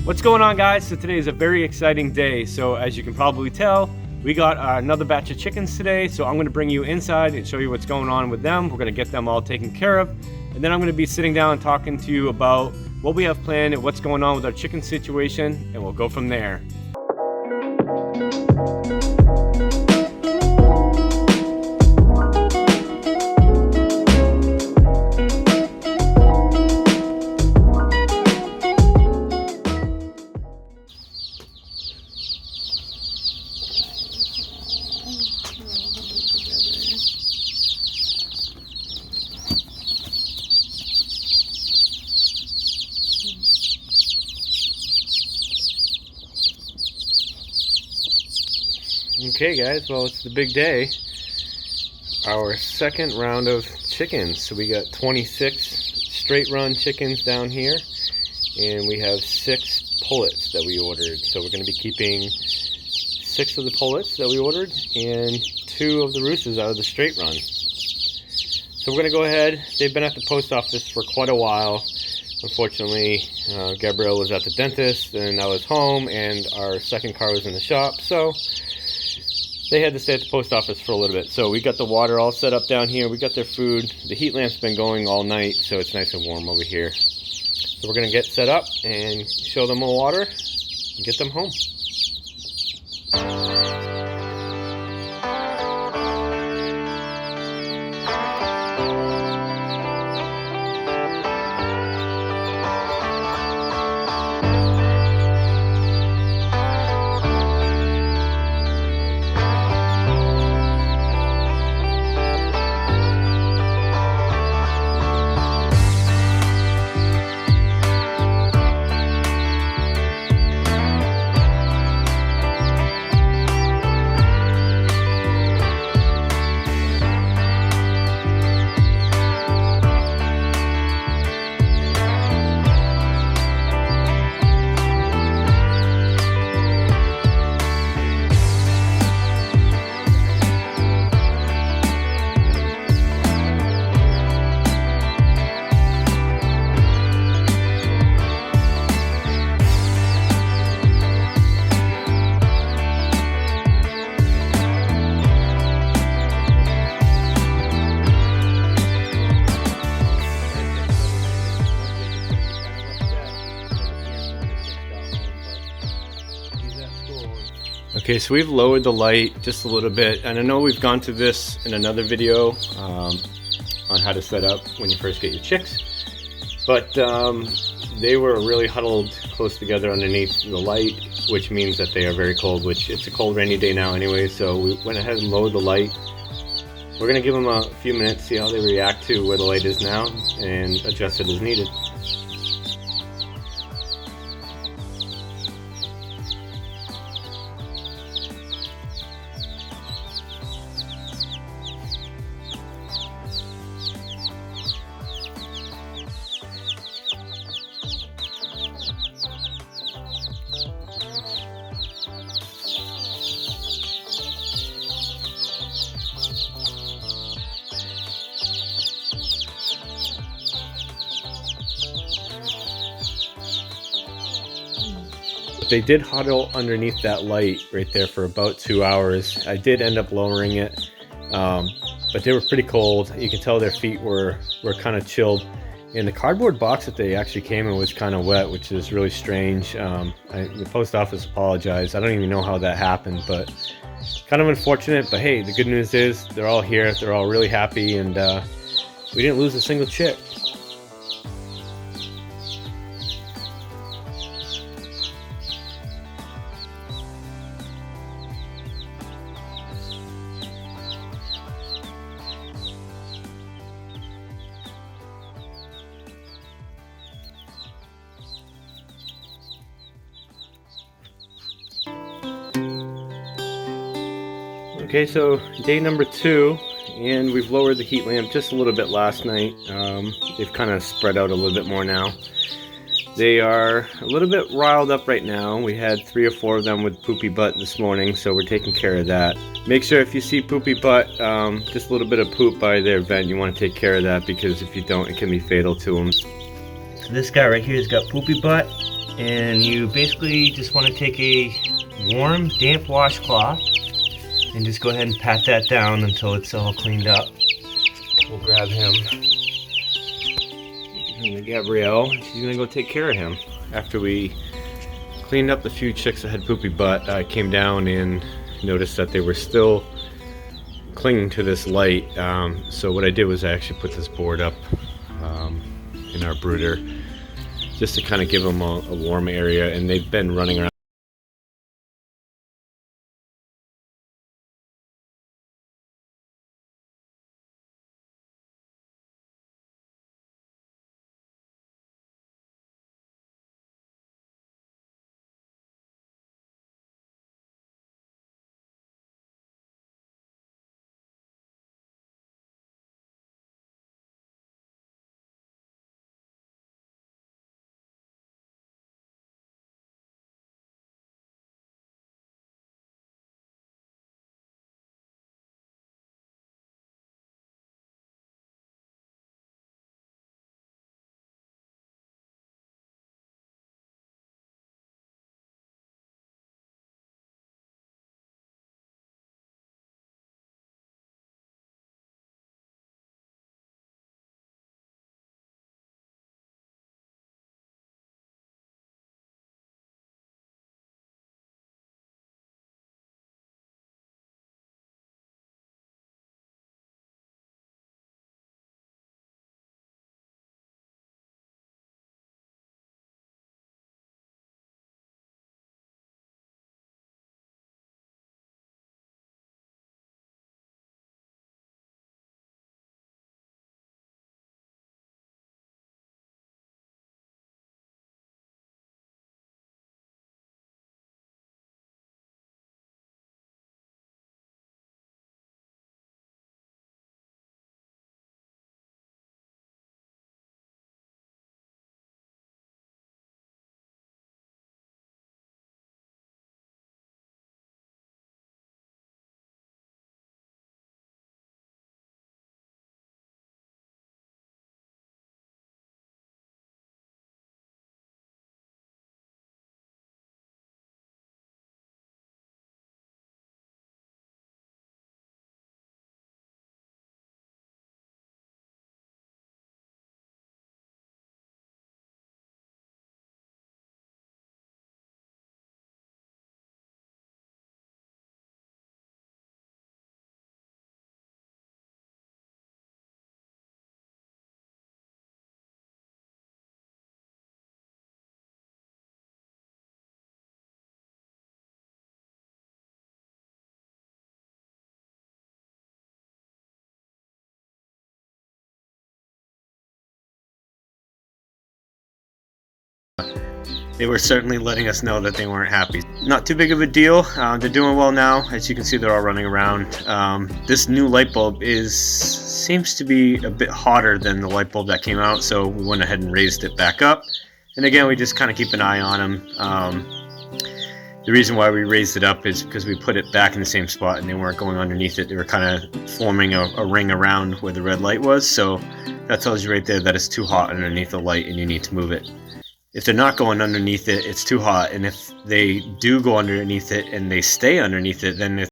What's going on, guys? So today is a very exciting day. So as you can probably tell, we got another batch of chickens today. So I'm going to bring you inside and show you what's going on with them. We're going to get them all taken care of. And then I'm going to be sitting down and talking to you about what we have planned and what's going on with our chicken situation. And we'll go from there. Okay guys, well, it's the big day. Our second round of chickens. So we got 26 straight run chickens down here, and we have 6 pullets that we ordered. So we're going to be keeping 6 of the pullets that we ordered and 2 of the roosters out of the straight run. So we're going to go ahead. They've been at the post office for quite a while. Unfortunately, Gabrielle was at the dentist and I was home, and our second car was in the shop. So they had to stay at the post office for a little bit. So we got the water all set up down here. We got their food. The heat lamp's been going all night, so it's nice and warm over here. So we're gonna get set up and show them the water and get them home. Okay, so we've lowered the light just a little bit, and I know we've gone through this in another video on how to set up when you first get your chicks, but they were really huddled close together underneath the light, which means that they are very cold, which it's a cold rainy day now anyway, so we went ahead and lowered the light. We're going to give them a few minutes, see how they react to where the light is now, and adjust it as needed. They did huddle underneath that light right there for about 2 hours. I did end up lowering it, but they were pretty cold. You can tell their feet were kind of chilled. And the cardboard box that they actually came in was kind of wet, which is really strange. The post office apologized. I don't even know how that happened, but kind of unfortunate. But hey, the good news is they're all here. They're all really happy, and we didn't lose a single chick. Okay, so day number 2, and we've lowered the heat lamp just a little bit last night. They've kind of spread out a little bit more now. They are a little bit riled up right now. We had 3 or 4 of them with poopy butt this morning, so we're taking care of that. Make sure if you see poopy butt, just a little bit of poop by their vent, you want to take care of that, because if you don't, it can be fatal to them. So this guy right here has got poopy butt, And you basically just want to take a warm, damp washcloth and just go ahead and pat that down until it's all cleaned up. We'll grab him. Give him to Gabrielle. She's gonna go take care of him. After we cleaned up the few chicks that had poopy butt, I came down and noticed that they were still clinging to this light. So what I did was I actually put this board up in our brooder just to kind of give them a warm area, and they've been running around. They were certainly letting us know that they weren't happy. Not too big of a deal. They're doing well now. As you can see, they're all running around. This new light bulb seems to be a bit hotter than the light bulb that came out, so we went ahead and raised it back up. And again, we just kind of keep an eye on them. The reason why we raised it up is because we put it back in the same spot and they weren't going underneath it. They were kind of forming a ring around where the red light was, so that tells you right there that it's too hot underneath the light and you need to move it. If they're not going underneath it, it's too hot, and if they do go underneath it and they stay underneath it, then it's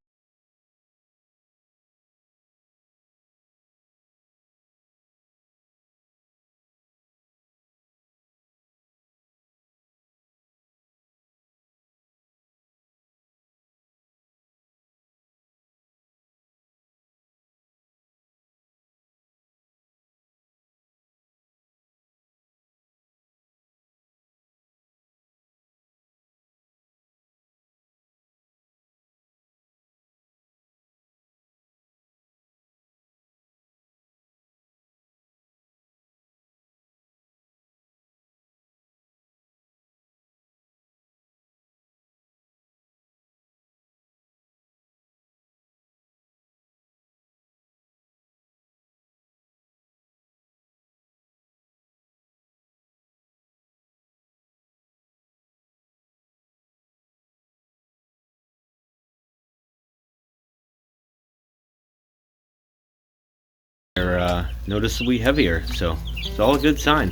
they're noticeably heavier, so it's all a good sign.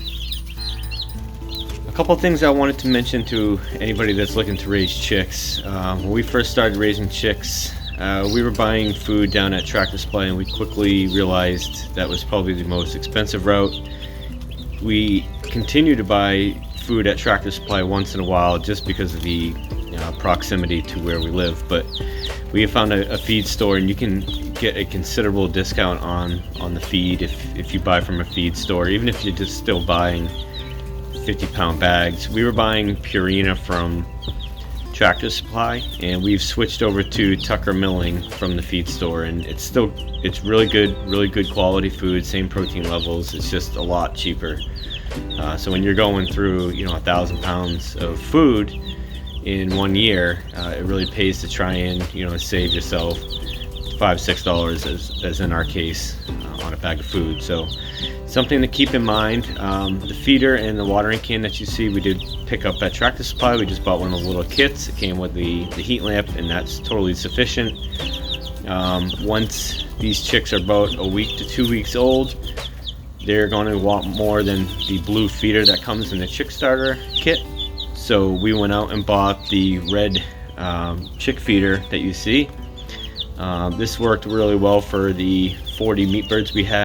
couple things I wanted to mention to anybody that's looking to raise chicks. When we first started raising chicks, we were buying food down at Tractor Supply, and we quickly realized that was probably the most expensive route. We continue to buy food at Tractor Supply once in a while just because of the proximity to where we live, but we have found a feed store, and you can get a considerable discount on the feed if you buy from a feed store, even if you're just still buying 50-pound bags. We were buying Purina from Tractor Supply, and we've switched over to Tucker Milling from the feed store, and it's really good quality food, same protein levels. It's just a lot cheaper. So when you're going through 1,000 pounds of food in 1 year, it really pays to try and save yourself $5-6, as in our case, on a bag of food. So something to keep in mind. The feeder and the watering can that you see, we did pick up at Tractor Supply. We just bought one of the little kits. It came with the heat lamp, and that's totally sufficient. Once these chicks are about a week to 2 weeks old, they're going to want more than the blue feeder that comes in the chick starter kit. So we went out and bought the red chick feeder that you see. This worked really well for the 40 meat birds we had.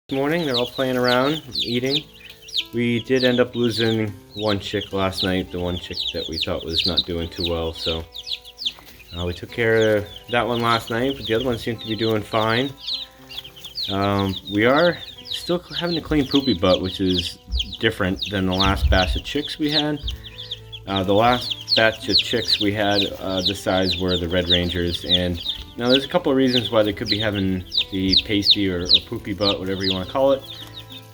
This morning they're all playing around, eating. We did end up losing one chick last night, the one chick that we thought was not doing too well, so we took care of that one last night, but the other one seemed to be doing fine. We are still having to clean Poopy Butt, which is different than the last batch of chicks we had. The last batch of chicks we had this size were the Red Rangers, and now there's a couple of reasons why they could be having the pasty or Poopy Butt, whatever you want to call it.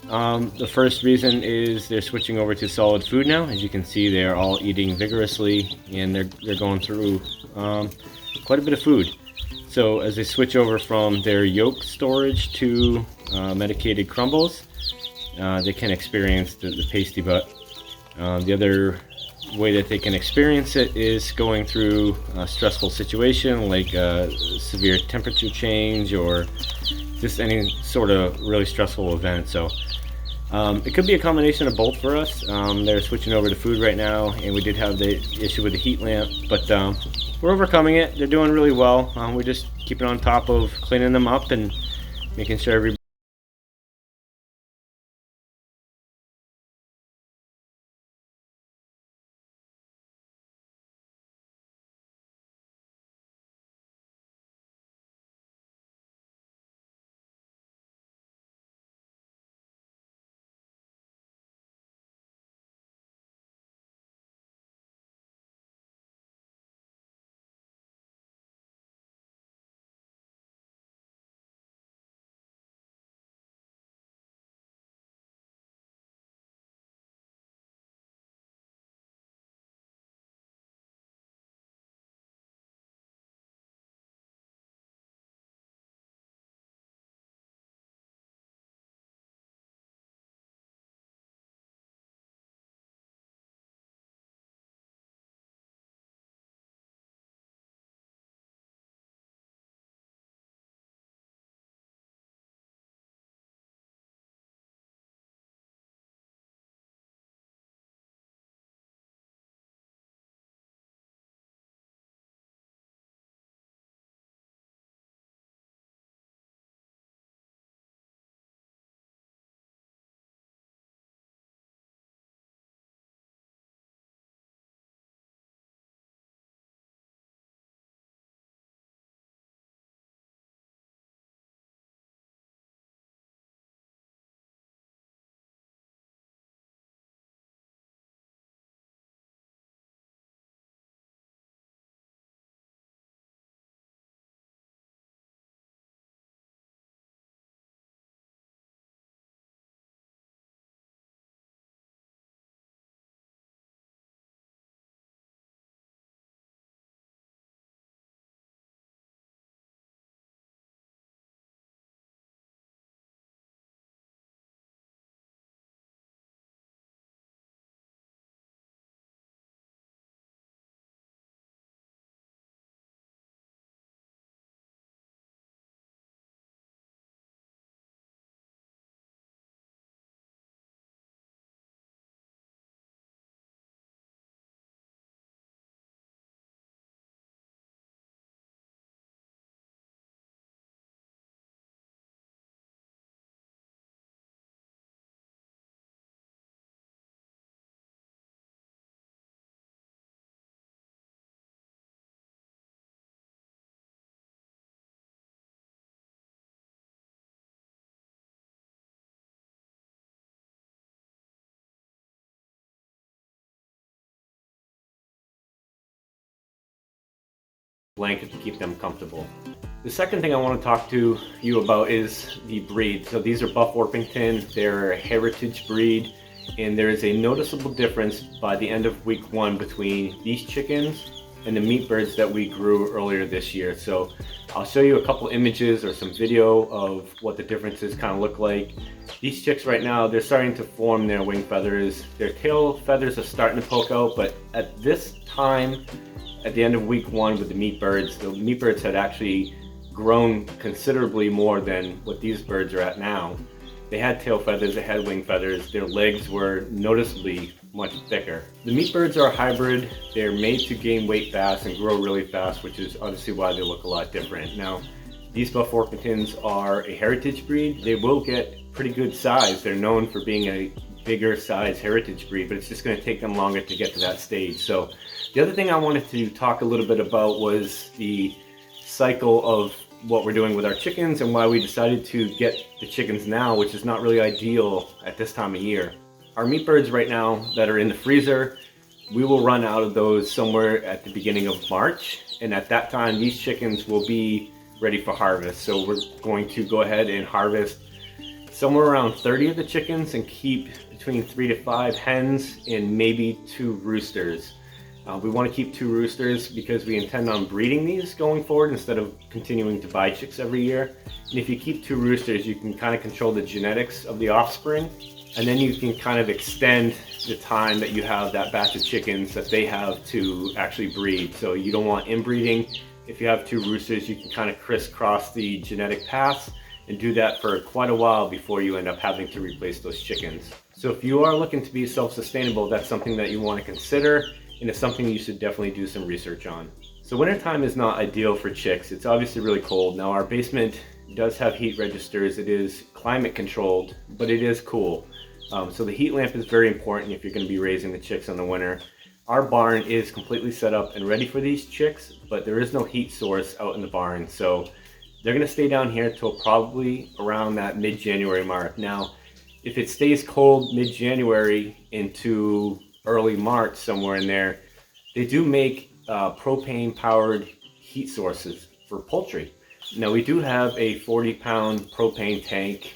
The first reason is they're switching over to solid food now. As you can see, they're all eating vigorously, and they're going through quite a bit of food. So as they switch over from their yolk storage to medicated crumbles, they can experience the pasty butt. The other way that they can experience it is going through a stressful situation like a severe temperature change or just any sort of really stressful event. So it could be a combination of both for us. They're switching over to food right now, and we did have the issue with the heat lamp, but we're overcoming it. They're doing really well. We're just keeping on top of cleaning them up and making sure everybody blanket to keep them comfortable. The second thing I want to talk to you about is the breed. So these are Buff Orpington. They're a heritage breed, and there is a noticeable difference by the end of week 1 between these chickens and the meat birds that we grew earlier this year. So I'll show you a couple images or some video of what the differences kind of look like. These chicks right now, they're starting to form their wing feathers. Their tail feathers are starting to poke out, but at this time, at the end of week 1 with the meat birds had actually grown considerably more than what these birds are at now. They had tail feathers, they had wing feathers, their legs were noticeably much thicker. The meat birds are a hybrid. They're made to gain weight fast and grow really fast, which is obviously why they look a lot different. Now, these Buff Orpingtons are a heritage breed. They will get pretty good size. They're known for being a bigger size heritage breed, but it's just going to take them longer to get to that stage. So the other thing I wanted to talk a little bit about was the cycle of what we're doing with our chickens and why we decided to get the chickens now, which is not really ideal at this time of year. Our meat birds right now that are in the freezer, we will run out of those somewhere at the beginning of March, and at that time these chickens will be ready for harvest. So we're going to go ahead and harvest somewhere around 30 of the chickens and keep between 3 to 5 hens and maybe 2 roosters. We want to keep 2 roosters because we intend on breeding these going forward instead of continuing to buy chicks every year. And if you keep 2 roosters, you can kind of control the genetics of the offspring, and then you can kind of extend the time that you have that batch of chickens that they have to actually breed. So you don't want inbreeding. If you have 2 roosters, you can kind of crisscross the genetic paths and do that for quite a while before you end up having to replace those chickens. So if you are looking to be self-sustainable, that's something that you want to consider, and it's something you should definitely do some research on. So wintertime is not ideal for chicks. It's obviously really cold. Now our basement does have heat registers. It is climate controlled, but it is cool. So the heat lamp is very important if you're going to be raising the chicks in the winter. Our barn is completely set up and ready for these chicks, but there is no heat source out in the barn. So they're going to stay down here till probably around that mid-January mark. Now, if it stays cold mid-January into early March, somewhere in there, they do make propane powered heat sources for poultry. Now we do have a 40-pound propane tank.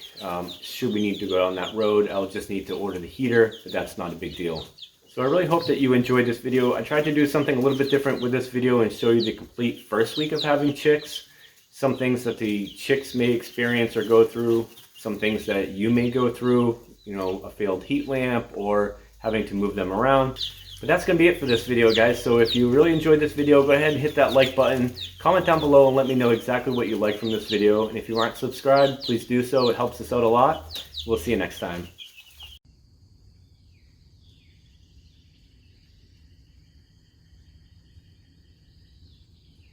Should we need to go down that road, I'll just need to order the heater, but that's not a big deal. So I really hope that you enjoyed this video. I tried to do something a little bit different with this video and show you the complete first week of having chicks, some things that the chicks may experience or go through, some things that you may go through, you know, a failed heat lamp or having to move them around. But that's going to be it for this video, guys. So if you really enjoyed this video, go ahead and hit that like button. Comment down below and let me know exactly what you like from this video. And if you aren't subscribed, please do so. It helps us out a lot. We'll see you next time.